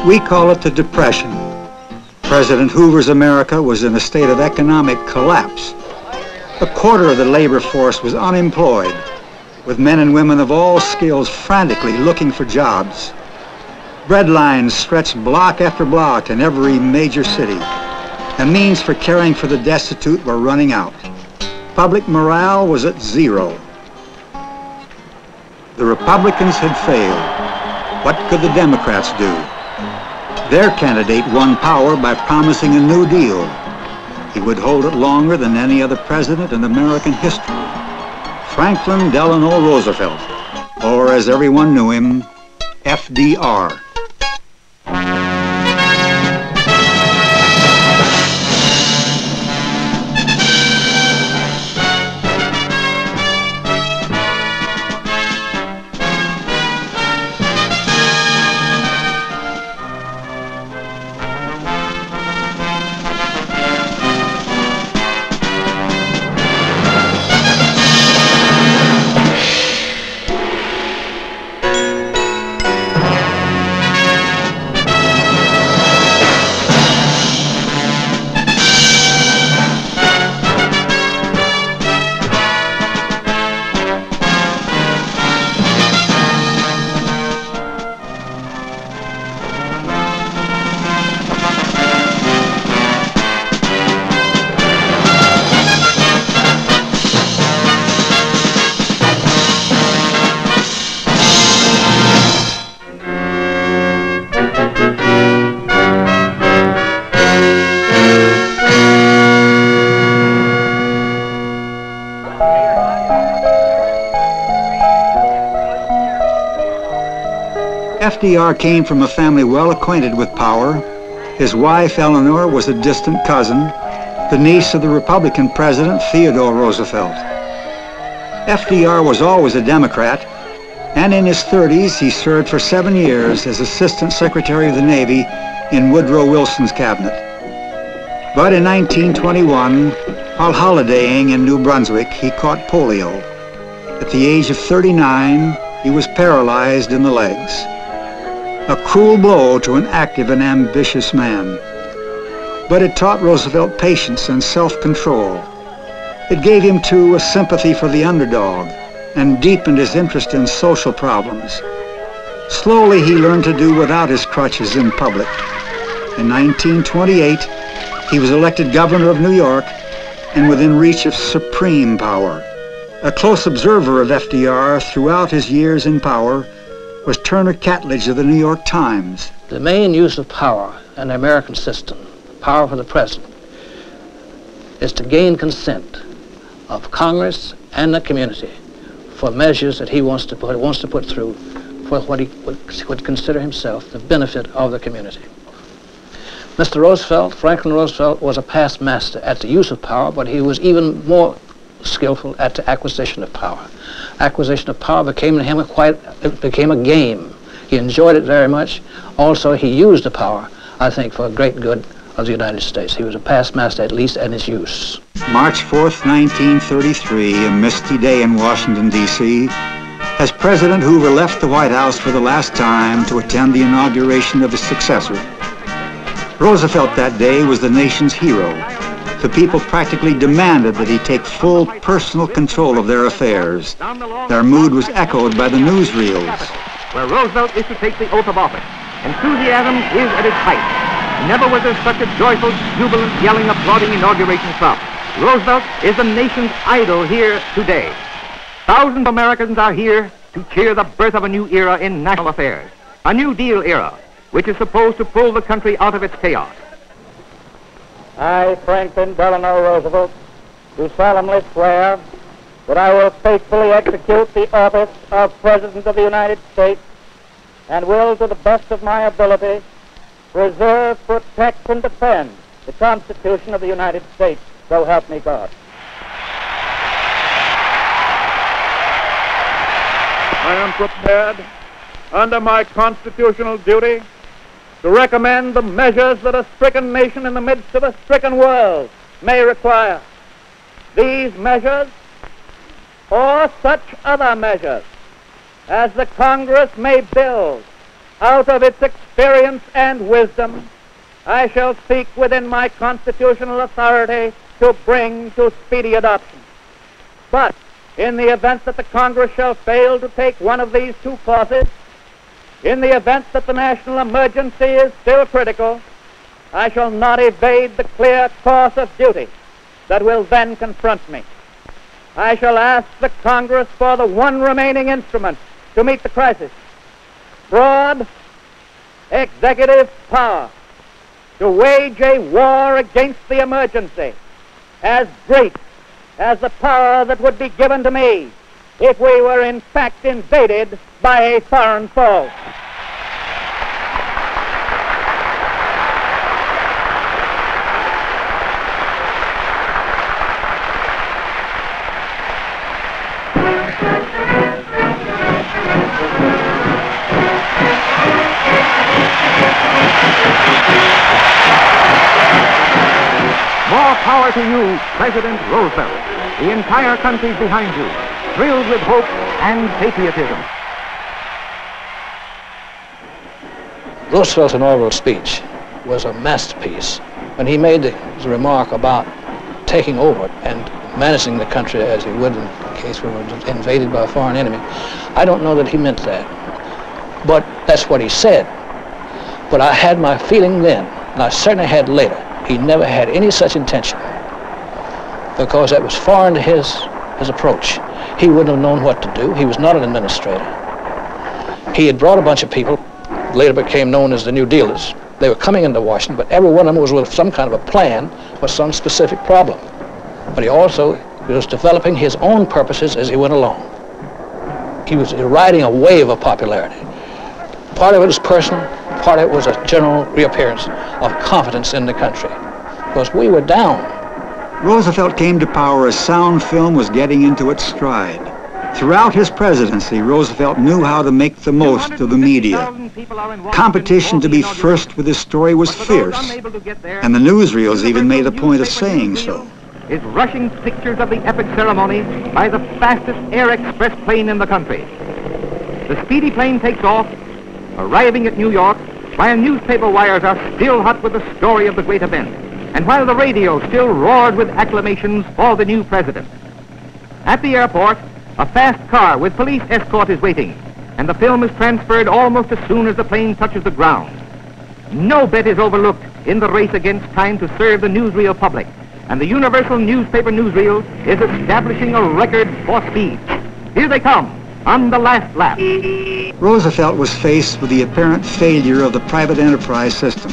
We call it the Depression. President Hoover's America was in a state of economic collapse. A quarter of the labor force was unemployed, with men and women of all skills frantically looking for jobs. Bread lines stretched block after block in every major city, and means for caring for the destitute were running out. Public morale was at zero. The Republicans had failed. What could the Democrats do? Their candidate won power by promising a New Deal. He would hold it longer than any other president in American history. Franklin Delano Roosevelt, or as everyone knew him, FDR. FDR came from a family well acquainted with power. His wife, Eleanor, was a distant cousin, the niece of the Republican president, Theodore Roosevelt. FDR was always a Democrat, and in his 30s, he served for 7 years as Assistant Secretary of the Navy in Woodrow Wilson's cabinet. But in 1921, while holidaying in New Brunswick, he caught polio. At the age of 39, he was paralyzed in the legs. A cruel blow to an active and ambitious man. But it taught Roosevelt patience and self-control. It gave him, too, a sympathy for the underdog and deepened his interest in social problems. Slowly, he learned to do without his crutches in public. In 1928, he was elected governor of New York and within reach of supreme power. A close observer of FDR throughout his years in power was Turner Catledge of the New York Times. The main use of power in the American system, power for the president, is to gain consent of Congress and the community for measures that he wants to put through for what he would consider himself the benefit of the community. Mr. Roosevelt, Franklin Roosevelt, was a past master at the use of power, but he was even more skillful at the acquisition of power. Acquisition of power became to him a game. He enjoyed it very much. Also, he used the power, I think, for a great good of the United States. He was a past master, at least, in its use. March 4th, 1933, a misty day in Washington, D.C., as President Hoover left the White House for the last time to attend the inauguration of his successor. Roosevelt that day was the nation's hero. The people practically demanded that he take full personal control of their affairs. Their mood was echoed by the newsreels. Where Roosevelt is to take the oath of office. Enthusiasm is at its height. Never was there such a joyful, jubilant, yelling, applauding inauguration crowd. Roosevelt is the nation's idol here today. Thousands of Americans are here to cheer the birth of a new era in national affairs. A New Deal era, which is supposed to pull the country out of its chaos. I, Franklin Delano Roosevelt, do solemnly swear that I will faithfully execute the office of President of the United States and will, to the best of my ability, preserve, protect, and defend the Constitution of the United States. So help me God. I am prepared, under my constitutional duty, to recommend the measures that a stricken nation in the midst of a stricken world may require. These measures, or such other measures as the Congress may build out of its experience and wisdom, I shall seek within my constitutional authority to bring to speedy adoption. But in the event that the Congress shall fail to take one of these two courses, in the event that the national emergency is still critical, I shall not evade the clear course of duty that will then confront me. I shall ask the Congress for the one remaining instrument to meet the crisis: broad executive power to wage a war against the emergency as great as the power that would be given to me if we were in fact invaded by a foreign foe. More power to you, President Roosevelt. The entire country's behind you, thrilled with hope and patriotism. Roosevelt's inaugural speech was a masterpiece. When he made his remark about taking over and managing the country as he would in case we were invaded by a foreign enemy, I don't know that he meant that. But that's what he said. But I had my feeling then, and I certainly had later, he never had any such intention, because that was foreign to his approach. He wouldn't have known what to do. He was not an administrator. He had brought a bunch of people, later became known as the New Dealers. They were coming into Washington, but every one of them was with some kind of a plan for some specific problem. But he also was developing his own purposes as he went along. He was riding a wave of popularity. Part of it was personal, part of it was a general reappearance of confidence in the country, because we were down. Roosevelt came to power as sound film was getting into its stride. Throughout his presidency, Roosevelt knew how to make the most of the media. Competition to be first with his story was fierce, and the newsreels even made a point of saying so. Is rushing pictures of the epic ceremony by the fastest air express plane in the country. The speedy plane takes off, arriving at New York while newspaper wires are still hot with the story of the great event, and while the radio still roared with acclamations for the new president. At the airport, a fast car with police escort is waiting, and the film is transferred almost as soon as the plane touches the ground. No bet is overlooked in the race against time to serve the newsreel public, and the Universal Newspaper Newsreel is establishing a record for speed. Here they come on the last lap. Roosevelt was faced with the apparent failure of the private enterprise system.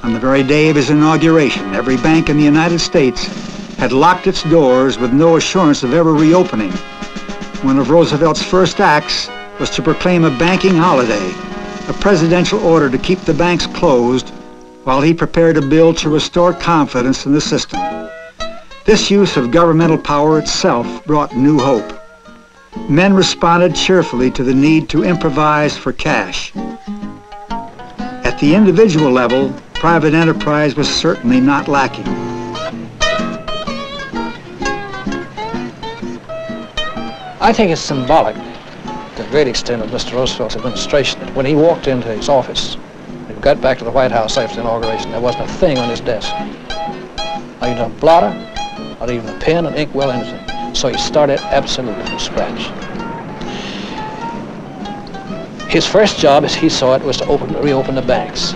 On the very day of his inauguration, every bank in the United States had locked its doors with no assurance of ever reopening. One of Roosevelt's first acts was to proclaim a banking holiday, a presidential order to keep the banks closed while he prepared a bill to restore confidence in the system. This use of governmental power itself brought new hope. Men responded cheerfully to the need to improvise for cash. At the individual level, private enterprise was certainly not lacking. I think it's symbolic to a great extent of Mr. Roosevelt's administration that when he walked into his office, and got back to the White House after the inauguration, there wasn't a thing on his desk. Not even a blotter, not even a pen, an inkwell, anything. So he started absolutely from scratch. His first job, as he saw it, was to reopen the banks.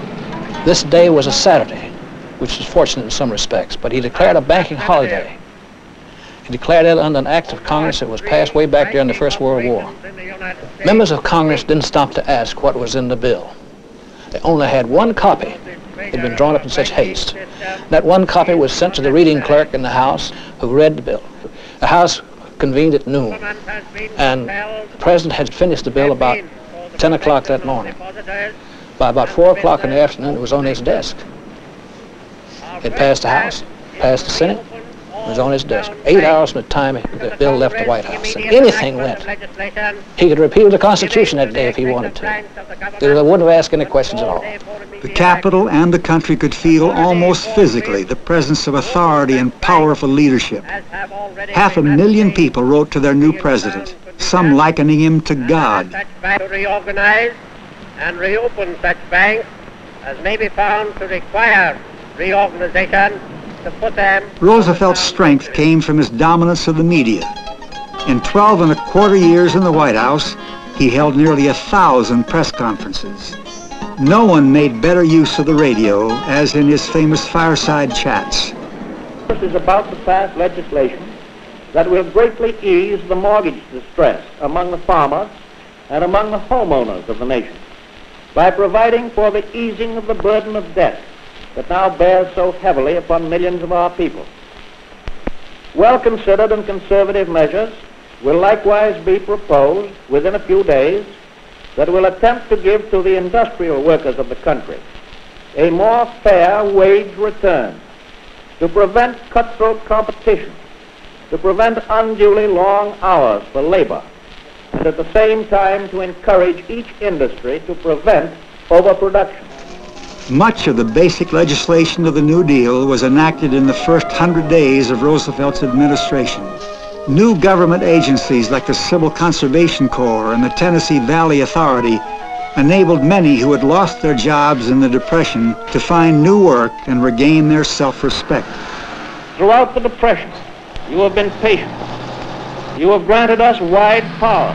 This day was a Saturday, which was fortunate in some respects, but he declared a banking holiday. He declared it under an act of Congress that was passed way back during the First World War. Members of Congress didn't stop to ask what was in the bill. They only had one copy. It had been drawn up in such haste. That one copy was sent to the reading clerk in the House, who read the bill. The House convened at noon, and the President had finished the bill about 10 o'clock that morning. By about 4 o'clock in the afternoon, it was on his desk. It passed the House, passed the Senate, it was on his desk. 8 hours from the time the bill left the White House, and anything went. He could repeal the Constitution that day if he wanted to. They wouldn't have asked any questions at all. The Capitol and the country could feel almost physically the presence of authority and powerful leadership. 500,000 people wrote to their new president, some likening him to God. To reorganize and reopen such banks as may be found to require reorganization to put them... Roosevelt's strength came from his dominance of the media. In 12 and a quarter years in the White House, he held nearly 1,000 press conferences. No one made better use of the radio, as in his famous fireside chats. This is about to pass legislation that will greatly ease the mortgage distress among the farmers and among the homeowners of the nation by providing for the easing of the burden of debt that now bears so heavily upon millions of our people. Well-considered and conservative measures will likewise be proposed within a few days that will attempt to give to the industrial workers of the country a more fair wage return, to prevent cutthroat competition, to prevent unduly long hours for labor, and at the same time to encourage each industry to prevent overproduction. Much of the basic legislation of the New Deal was enacted in the first 100 days of Roosevelt's administration. New government agencies like the Civil Conservation Corps and the Tennessee Valley Authority enabled many who had lost their jobs in the Depression to find new work and regain their self-respect. Throughout the Depression, you have been patient. You have granted us wide power.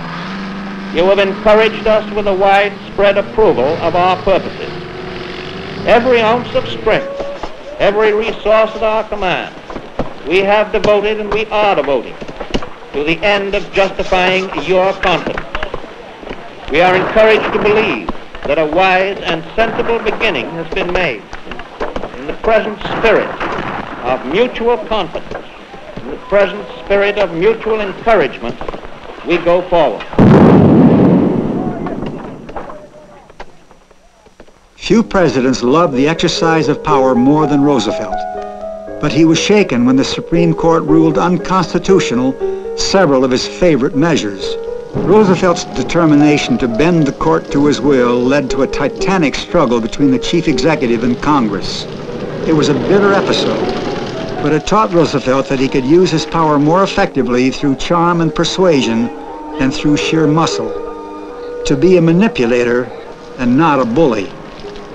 You have encouraged us with a widespread approval of our purposes. Every ounce of strength, every resource at our command, we have devoted and we are devoting to the end of justifying your confidence. We are encouraged to believe that a wise and sensible beginning has been made. In the present spirit of mutual confidence, in the present spirit of mutual encouragement, we go forward. Few presidents loved the exercise of power more than Roosevelt, but he was shaken when the Supreme Court ruled unconstitutional several of his favorite measures. Roosevelt's determination to bend the court to his will led to a titanic struggle between the chief executive and Congress. It was a bitter episode, but it taught Roosevelt that he could use his power more effectively through charm and persuasion than through sheer muscle. To be a manipulator and not a bully.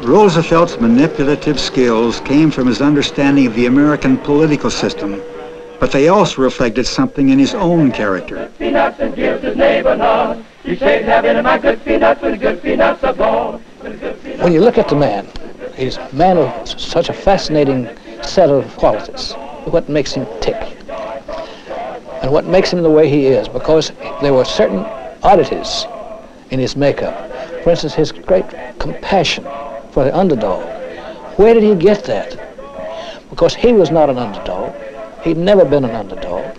Roosevelt's manipulative skills came from his understanding of the American political system, but they also reflected something in his own character. Peanuts and gives his neighbor none. He says, have any of my good peanuts when the good peanuts are gone. When you look at the man, he's a man of such a fascinating set of qualities. What makes him tick? And what makes him the way he is? Because there were certain oddities in his makeup. For instance, his great compassion for the underdog. Where did he get that? Because he was not an underdog. He'd never been an underdog.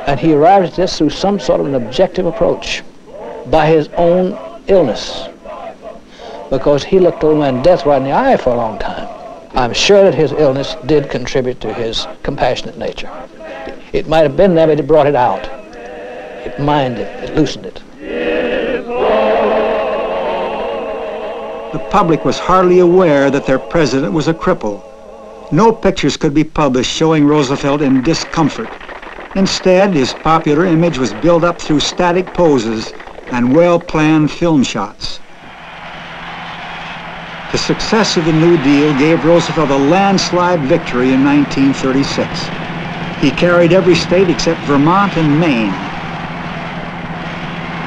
And he arrived at this through some sort of an objective approach by his own illness. Because he looked old man death right in the eye for a long time. I'm sure that his illness did contribute to his compassionate nature. It might have been there, but it brought it out. It mined it, it loosened it. The public was hardly aware that their president was a cripple. No pictures could be published showing Roosevelt in discomfort. Instead, his popular image was built up through static poses and well-planned film shots. The success of the New Deal gave Roosevelt a landslide victory in 1936. He carried every state except Vermont and Maine.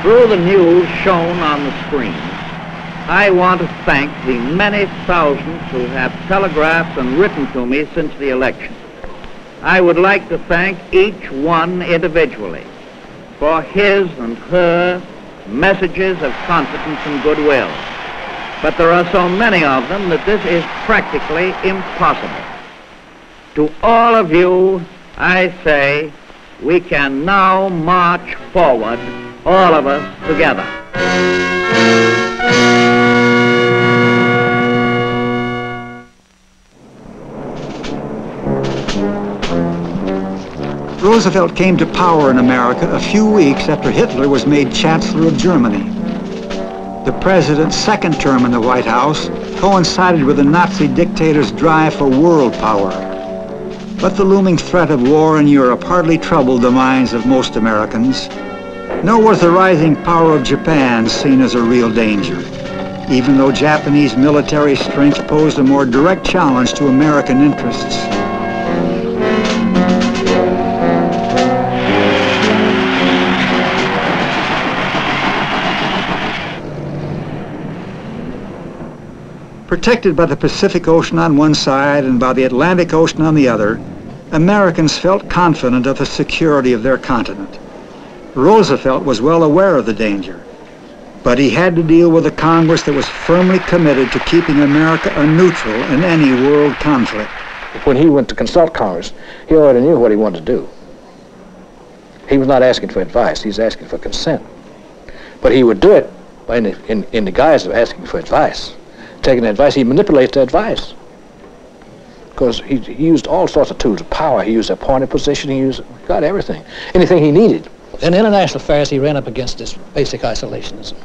Through the news shown on the screen, I want to thank the many thousands who have telegraphed and written to me since the election. I would like to thank each one individually for his and her messages of confidence and goodwill. But there are so many of them that this is practically impossible. To all of you, I say, we can now march forward, all of us together. Roosevelt came to power in America a few weeks after Hitler was made Chancellor of Germany. The president's second term in the White House coincided with the Nazi dictator's drive for world power. But the looming threat of war in Europe hardly troubled the minds of most Americans. Nor was the rising power of Japan seen as a real danger. even though Japanese military strength posed a more direct challenge to American interests. Protected by the Pacific Ocean on one side and by the Atlantic Ocean on the other, Americans felt confident of the security of their continent. Roosevelt was well aware of the danger, but he had to deal with a Congress that was firmly committed to keeping America a neutral in any world conflict. When he went to consult Congress, he already knew what he wanted to do. He was not asking for advice, he was asking for consent. But he would do it in the guise of asking for advice. Taking advice, he manipulates the advice. Because he used all sorts of tools of power. He used appointed position, he got everything, anything he needed. In international affairs, he ran up against this basic isolationism.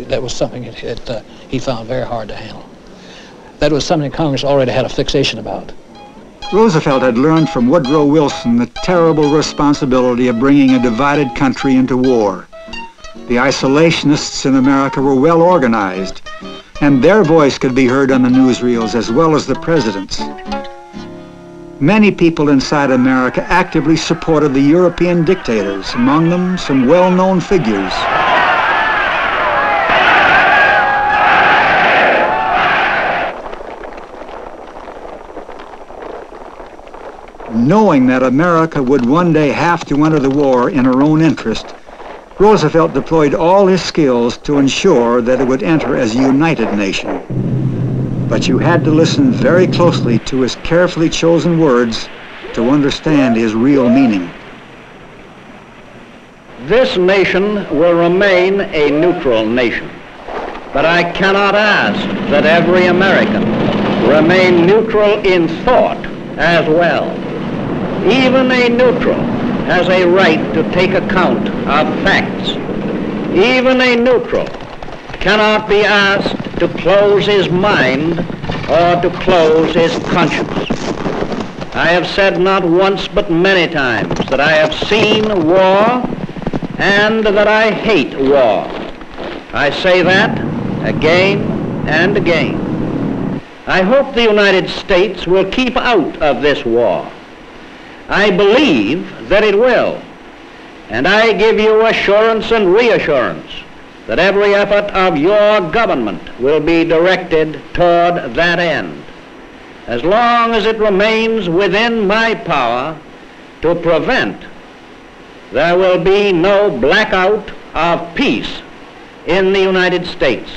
That was something that he found very hard to handle. That was something Congress already had a fixation about. Roosevelt had learned from Woodrow Wilson the terrible responsibility of bringing a divided country into war. The isolationists in America were well organized, and their voice could be heard on the newsreels as well as the president's. Many people inside America actively supported the European dictators, among them some well-known figures. Knowing that America would one day have to enter the war in her own interest, Roosevelt deployed all his skills to ensure that it would enter as a united nation. But you had to listen very closely to his carefully chosen words to understand his real meaning. This nation will remain a neutral nation, but I cannot ask that every American remain neutral in thought as well. Even a neutral has a right to take account of facts. Even a neutral cannot be asked to close his mind or to close his conscience. I have said not once but many times that I have seen war and that I hate war. I say that again and again. I hope the United States will keep out of this war. I believe that it will, and I give you assurance and reassurance that every effort of your government will be directed toward that end, as long as it remains within my power to prevent. There will be no blackout of peace in the United States.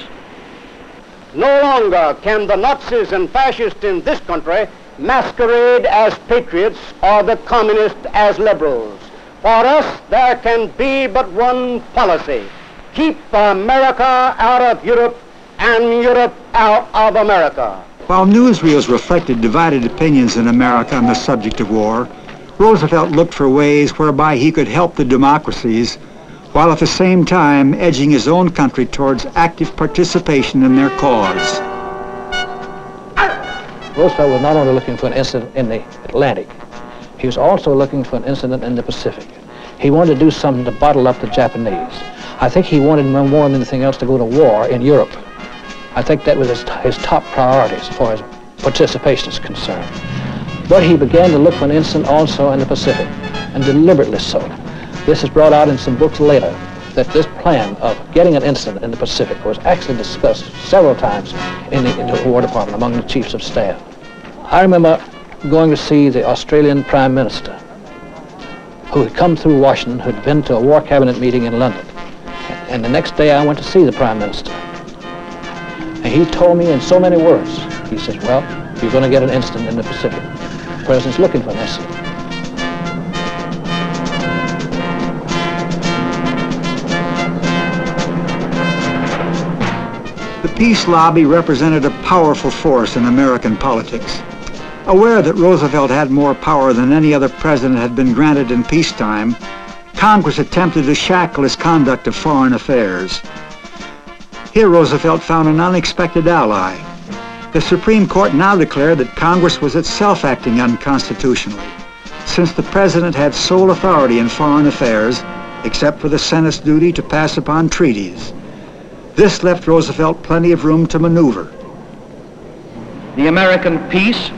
No longer can the Nazis and fascists in this country masquerade as patriots or the communists as liberals. For us, there can be but one policy: keep America out of Europe and Europe out of America. While newsreels reflected divided opinions in America on the subject of war, Roosevelt looked for ways whereby he could help the democracies, while at the same time edging his own country towards active participation in their cause. Roosevelt was not only looking for an incident in the Atlantic, he was also looking for an incident in the Pacific. He wanted to do something to bottle up the Japanese. I think he wanted more than anything else to go to war in Europe. I think that was his top priority as far as participation is concerned. But he began to look for an incident also in the Pacific, and deliberately so. This is brought out in some books later, that this plan of getting an incident in the Pacific was actually discussed several times in the War Department among the chiefs of staff. I remember going to see the Australian Prime Minister, who had come through Washington, who had been to a War Cabinet meeting in London. And the next day I went to see the Prime Minister. And he told me in so many words, he says, well, you're going to get an incident in the Pacific. The President's looking for an incident. The peace lobby represented a powerful force in American politics. Aware that Roosevelt had more power than any other president had been granted in peacetime, Congress attempted to shackle his conduct of foreign affairs. Here Roosevelt found an unexpected ally. The Supreme Court now declared that Congress was itself acting unconstitutionally, since the president had sole authority in foreign affairs, except for the Senate's duty to pass upon treaties. This left Roosevelt plenty of room to maneuver. The American peace,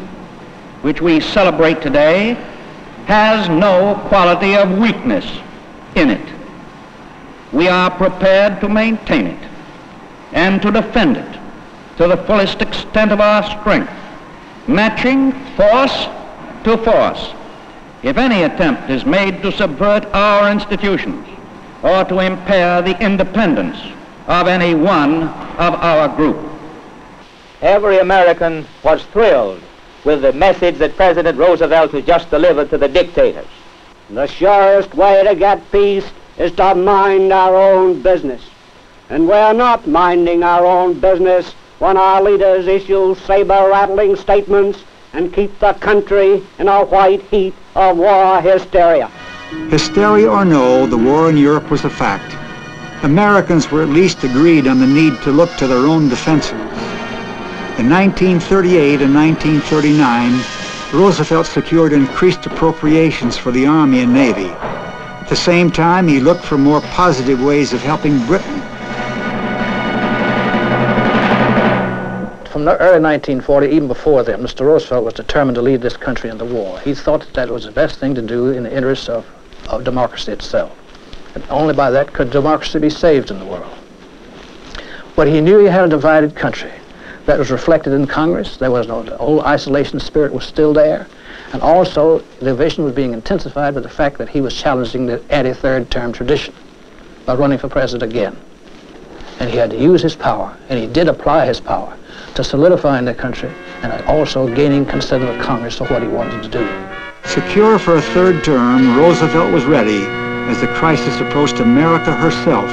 which we celebrate today, has no quality of weakness in it. We are prepared to maintain it and to defend it to the fullest extent of our strength, matching force to force if any attempt is made to subvert our institutions or to impair the independence of any one of our group. Every American was thrilled with the message that President Roosevelt has just delivered to the dictators. The surest way to get peace is to mind our own business. And we're not minding our own business when our leaders issue saber-rattling statements and keep the country in a white heat of war hysteria. Hysteria or no, the war in Europe was a fact. Americans were at least agreed on the need to look to their own defenses. In 1938 and 1939, Roosevelt secured increased appropriations for the Army and Navy. At the same time, he looked for more positive ways of helping Britain. From the early 1940, even before then, Mr. Roosevelt was determined to lead this country in the war. He thought that was the best thing to do in the interests of democracy itself. And only by that could democracy be saved in the world. But he knew he had a divided country. That was reflected in Congress. There was the old isolation spirit was still there. And also, the division was being intensified by the fact that he was challenging the anti-third term tradition by running for president again. And he had to use his power, and he did apply his power to solidifying the country and also gaining consent of the Congress for what he wanted to do. Secure for a third term, Roosevelt was ready as the crisis approached America herself